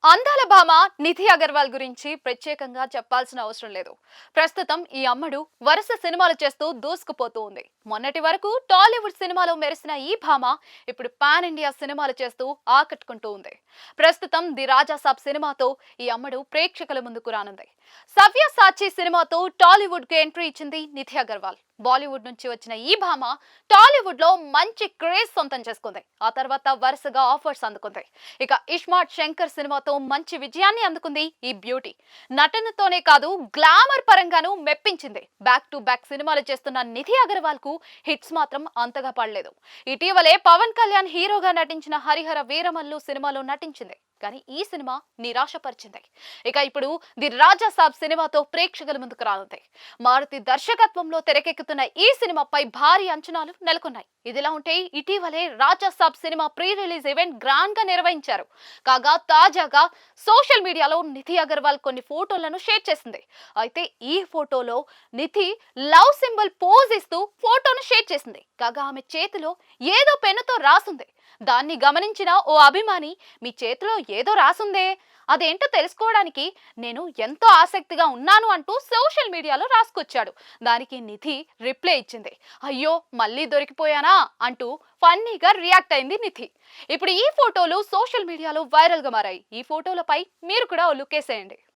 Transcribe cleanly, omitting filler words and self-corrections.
అందాల భామ నిధి అగర్వాల్ గురించి ప్రత్యేకంగా చెప్పాల్సిన అవసరం లేదు. ప్రస్తుతం ఈ అమ్మడు వరుస సినిమాలు చేస్తూ దూసుకుపోతూ ఉంది. మొన్నటి వరకు టాలీవుడ్ సినిమాలో మెరిసిన ఈ భామ ఇప్పుడు పాన్ ఇండియా సినిమాలు చేస్తూ ఆకట్టుకుంటూ ఉంది. ప్రస్తుతం ది రాజా సాబ్ సినిమాతో ఈ అమ్మడు ప్రేక్షకుల ముందుకు రానుంది. సవ్యసాచి సినిమాతో టాలీవుడ్ కు ఎంట్రీ ఇచ్చింది నిధి అగర్వాల్. బాలీవుడ్ నుంచి వచ్చిన ఈ భామ టాలీవుడ్ లో మంచి క్రేజ్ సొంతం చేసుకుంది. ఆ తర్వాత వరుసగా ఆఫర్స్ అందుకుంది. ఇక ఇస్మార్ట్ శంకర్ సినిమాతో మంచి విజయాన్ని అందుకుంది ఈ బ్యూటీ. నటనతోనే కాదు గ్లామర్ పరంగానూ మెప్పించింది. బ్యాక్ టు బ్యాక్ సినిమాలు చేస్తున్న నిధి అగర్వాల్ కు హిట్స్ మాత్రం అంతగా పడలేదు. ఇటీవలే పవన్ కళ్యాణ్ హీరోగా నటించిన హరిహర వీరమల్లు సినిమాలో నటించింది. కానీ ఈ సినిమా నిరాశపరిచింది. ఇక ఇప్పుడు ది రాజా సాబ్ సినిమాతో ప్రేక్షకుల ముందుకు రానుంది. మారుతి దర్శకత్వంలో తెరకెక్కుతున్న ఈ సినిమాపై భారీ అంచనాలు నెలకొన్నాయి. ఇదిలా ఉంటే ఇటీవలే రాజా సాబ్ సినిమా ప్రీ రిలీజ్ ఈవెంట్ గ్రాండ్ గా నిర్వహించారు. కాగా తాజాగా సోషల్ మీడియాలో నిధి అగర్వాల్ కొన్ని ఫోటోలను షేర్ చేసింది. అయితే ఈ ఫోటోలో నిధి లవ్ సింబల్ పోజ్ ఇస్తూ ఫోటోను షేర్ చేసింది. కాగా ఆమె చేతిలో ఏదో పెన్నుతో రాసుంది. దాన్ని గమనించిన ఓ అభిమాని, మీ చేతిలో ఏదో రాసుందే, అదేంటో తెలుసుకోవడానికి నేను ఎంతో ఆసక్తిగా ఉన్నాను అంటూ సోషల్ మీడియాలో రాసుకొచ్చాడు. దానికి నిధి రిప్లై ఇచ్చింది. అయ్యో మళ్ళీ దొరికిపోయానా అంటూ ఫన్నీగా రియాక్ట్ అయింది నిధి. ఇప్పుడు ఈ ఫోటోలు సోషల్ మీడియాలో వైరల్ గా మారాయి. ఈ ఫోటోలపై మీరు కూడా ఓ లుక్ వేసేయండి.